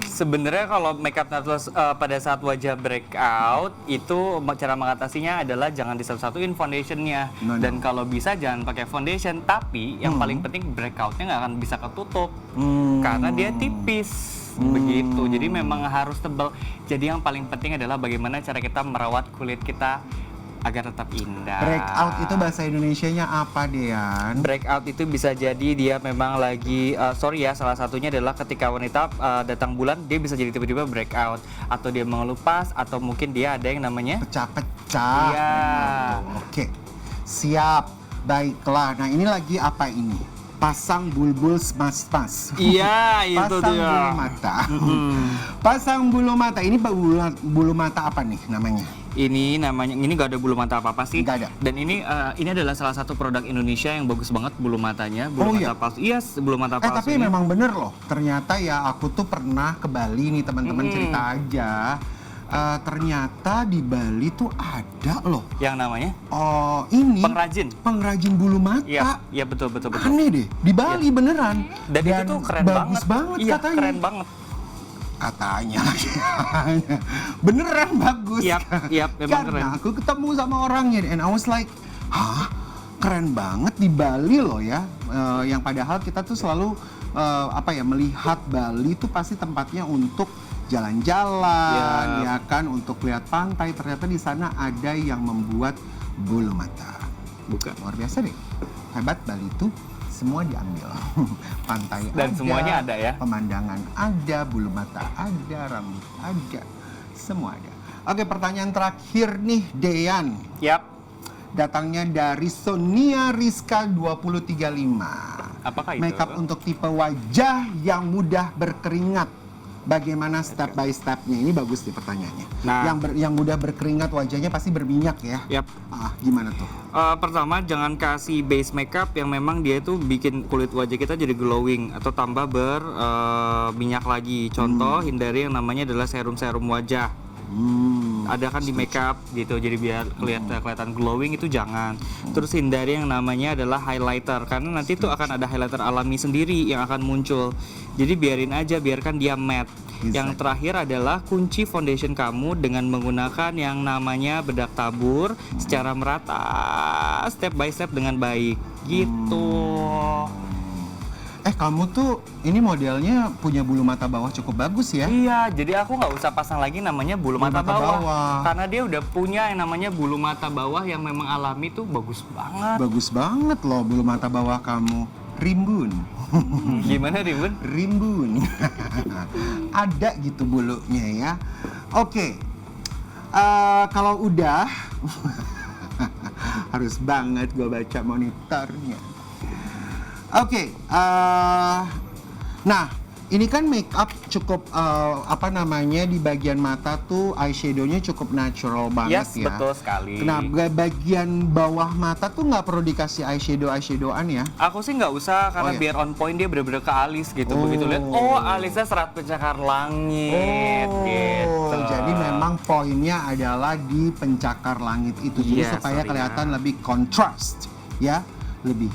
Sebenarnya kalau makeup natural pada saat wajah breakout itu cara mengatasinya adalah jangan disatu-satuin foundationnya. Dan kalau bisa jangan pakai foundation, tapi yang paling penting breakoutnya nggak akan bisa ketutup karena dia tipis begitu. Jadi memang harus tebal. Jadi yang paling penting adalah bagaimana cara kita merawat kulit kita agar tetap indah. Breakout itu bahasa Indonesianya apa, Dean? Breakout itu bisa jadi dia memang lagi, salah satunya adalah ketika wanita datang bulan, dia bisa jadi tiba-tiba breakout. Atau dia mengelupas, atau mungkin dia ada yang namanya Pecah-pecah. Iya. Oke, siap. Baiklah, nah ini lagi apa ini? Pasang bulbul mas-mas. Iya, itu Pasang dia. bulu mata. Pasang bulu mata, ini bulu mata apa nih namanya? Ini namanya, ini gak ada bulu mata apa-apa sih. Nggak ada. Dan ini adalah salah satu produk Indonesia yang bagus banget bulu matanya. Oh, Bulu mata iya? palsu. Iya, bulu mata palsu. Tapi memang bener loh, ternyata ya aku tuh pernah ke Bali nih teman-teman, cerita aja. Ternyata di Bali tuh ada loh. Yang namanya? Oh, ini pengrajin bulu mata. Iya betul. Aneh deh, di Bali beneran. Dan itu tuh keren bagus banget iya, katanya. keren banget. Katanya beneran bagus. Yap, memang Karena keren. aku ketemu sama orangnya and I was like, hah, keren banget di Bali loh ya. Yang padahal kita tuh selalu melihat Bali tuh pasti tempatnya untuk jalan-jalan, ya kan, untuk lihat pantai. Ternyata di sana ada yang membuat bulu mata. Bukan. Luar biasa deh. Hebat Bali tuh. Semua diambil. Pantai dan ada, semuanya ada ya. pemandangan ada, bulu mata ada, rambut ada, semua ada. Oke, pertanyaan terakhir nih, Dean. Yap. Datangnya dari Sonia Rizka 2035. Apakah itu? Makeup untuk tipe wajah yang mudah berkeringat. Bagaimana step by stepnya? Ini bagus nih pertanyaannya. Nah. Yang mudah berkeringat wajahnya pasti berminyak ya. Yap. Gimana tuh? Pertama, jangan kasih base makeup yang memang dia itu bikin kulit wajah kita jadi glowing atau tambah berminyak lagi. Contoh, hindari yang namanya adalah serum-serum wajah. Ada kan di makeup gitu, jadi biar kelihatan glowing itu jangan. Terus hindari yang namanya adalah highlighter, karena nanti tuh akan ada highlighter alami sendiri yang akan muncul. Jadi biarkan dia matte. Yang terakhir adalah kunci foundation kamu dengan menggunakan yang namanya bedak tabur secara merata, step by step dengan baik gitu. Kamu tuh ini modelnya punya bulu mata bawah cukup bagus ya? Iya, jadi aku nggak usah pasang lagi namanya bulu mata bawah. Karena dia udah punya yang namanya bulu mata bawah yang memang alami tuh bagus banget. Bagus banget loh bulu mata bawah kamu. Rimbun. Gimana rimbun? Rimbun. Ada gitu bulunya ya. Oke. Kalau udah harus banget gue baca monitornya. Oke, nah ini kan make up cukup di bagian mata tuh eyeshadownya cukup natural banget Yes, ya. betul sekali. Nah, bagian bawah mata tuh nggak perlu dikasih eyeshadowan ya? Aku sih nggak usah karena biar on point dia bener-bener ke alis gitu. Begitu lihat, alisnya serat pencakar langit gitu. Jadi memang poinnya adalah di pencakar langit itu jadi supaya kelihatan lebih kontras ya, lebih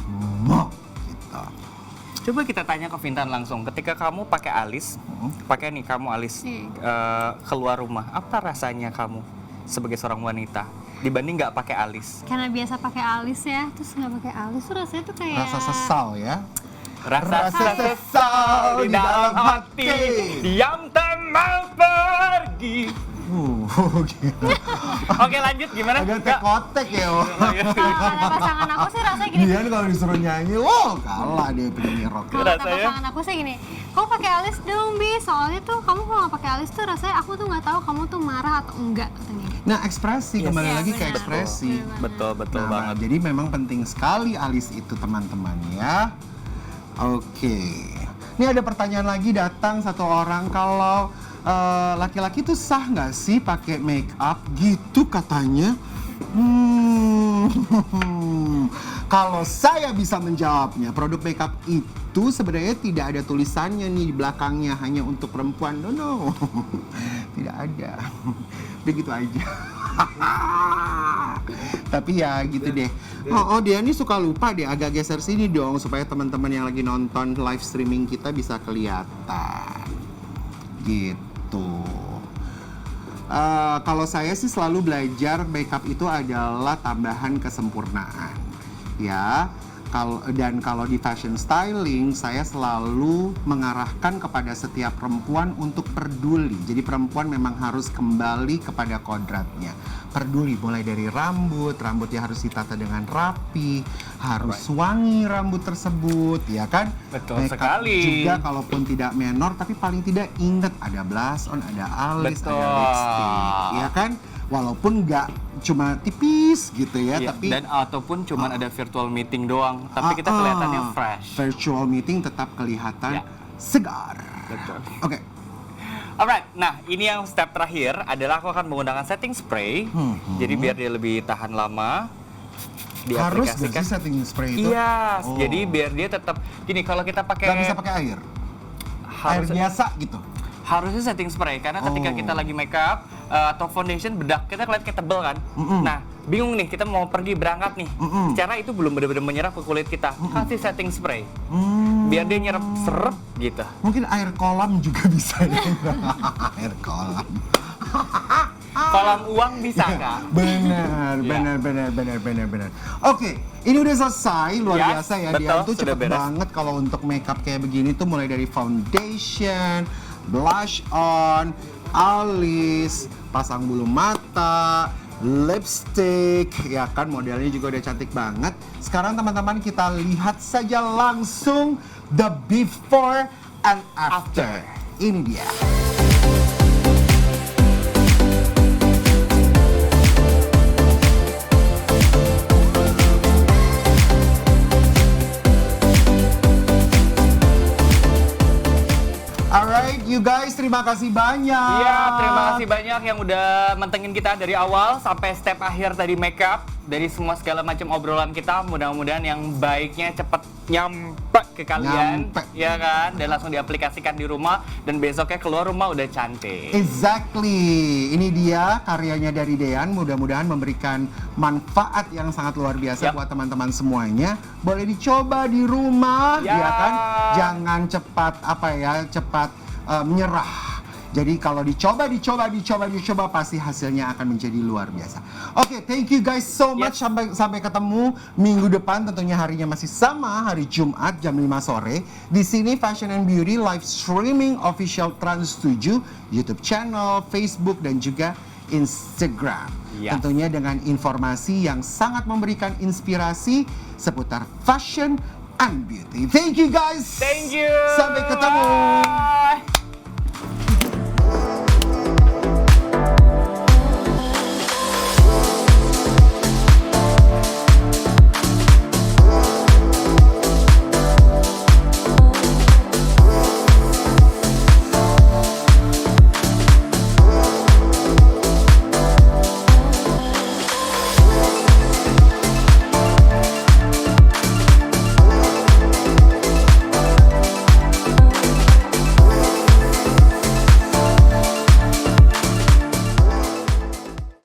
Coba kita tanya ke Vintan langsung, ketika kamu pakai alis, kamu alis keluar rumah, apa rasanya kamu sebagai seorang wanita dibanding nggak pakai alis? Karena biasa pakai alis ya, terus nggak pakai alis tuh rasanya tuh kayak rasa sesal ya. Rasa sesal di dalam hati yang tak mau pergi. Gila. Oke, lanjut gimana? Agak tekotek ya. kalau ada pasangan aku sih rasanya gini. Dia kalau disuruh nyanyi, kalah dia penyanyi rock. Kalau kata pasangan aku sih gini, kamu pakai alis dong Bi, soalnya tuh kamu kalau nggak pakai alis tuh rasanya aku tuh nggak tahu kamu tuh marah atau enggak katanya. Nah, ekspresi kembali lagi ke benar. ekspresi. Betul Nah, jadi memang penting sekali alis itu teman-teman ya. Oke. Ini ada pertanyaan lagi datang satu orang, kalau laki-laki tuh sah nggak sih pakai make up gitu katanya? Kalau saya bisa menjawabnya, produk makeup itu sebenarnya tidak ada tulisannya nih di belakangnya hanya untuk perempuan. No. Tidak ada. Begitu aja. Tapi ya gitu deh. Dia ini suka lupa deh, agak geser sini dong supaya teman-teman yang lagi nonton live streaming kita bisa kelihatan. Gitu. Kalau saya sih selalu belajar makeup itu adalah tambahan kesempurnaan, ya. Kalau di fashion styling, saya selalu mengarahkan kepada setiap perempuan untuk peduli. Jadi perempuan memang harus kembali kepada kodratnya. Peduli mulai dari rambutnya harus ditata dengan rapi, harus wangi rambut tersebut, ya kan? Betul makeup sekali. juga kalaupun tidak menor, tapi paling tidak ingat ada blush on, ada alis, Betul. ada lipstick, ya kan? Walaupun nggak cuma tipis gitu ya, Iya, tapi dan ataupun cuman ada virtual meeting doang, tapi kita kelihatannya fresh. Virtual meeting tetap kelihatan Ya. segar. Betul. Oke. Alright, nah ini yang step terakhir adalah aku akan menggunakan setting spray. Jadi biar dia lebih tahan lama. Harus nggak Diaplikasikan. sih setting spray itu? Iya, jadi biar dia tetap gini. Kalau kita pakai Nggak bisa pakai air? Air biasa gitu? harusnya setting spray karena ketika kita lagi make up atau foundation bedak kita kelihatan kayak tebel kan. Nah, bingung nih kita mau pergi berangkat nih. Secara itu belum benar-benar menyerap ke kulit kita. Kasih setting spray. Biar dia nyerap serep gitu. Mungkin air kolam juga bisa. Air kolam. Kolam uang bisa nggak? Benar. Oke, ini udah selesai, luar biasa ya. Betul, Dia tuh sudah cepet beres. banget kalau untuk makeup kayak begini tuh mulai dari foundation, blush on, alis, pasang bulu mata, lipstick, ya kan modelnya juga udah cantik banget. Sekarang teman-teman kita lihat saja langsung the before and after. Ini dia. Alright, you guys, terima kasih banyak. Iya, terima kasih banyak yang udah mentengin kita dari awal sampai step akhir tadi makeup. Dari semua segala macam obrolan kita, mudah-mudahan yang baiknya cepet nyampe ke kalian, ya kan? Dan langsung diaplikasikan di rumah, dan besoknya keluar rumah udah cantik. Exactly, ini dia karyanya dari Dean. Mudah-mudahan memberikan manfaat yang sangat luar biasa buat teman-teman semuanya. Boleh dicoba di rumah, ya kan? Jangan cepat menyerah. Jadi kalau dicoba pasti hasilnya akan menjadi luar biasa. Oke, thank you guys so much. Sampai ketemu minggu depan, tentunya harinya masih sama, hari Jumat jam 5 sore. Di sini Fashion and Beauty live streaming official Trans 7, YouTube channel, Facebook dan juga Instagram. Tentunya dengan informasi yang sangat memberikan inspirasi seputar fashion and beauty. Thank you guys. Thank you. Sampai ketemu.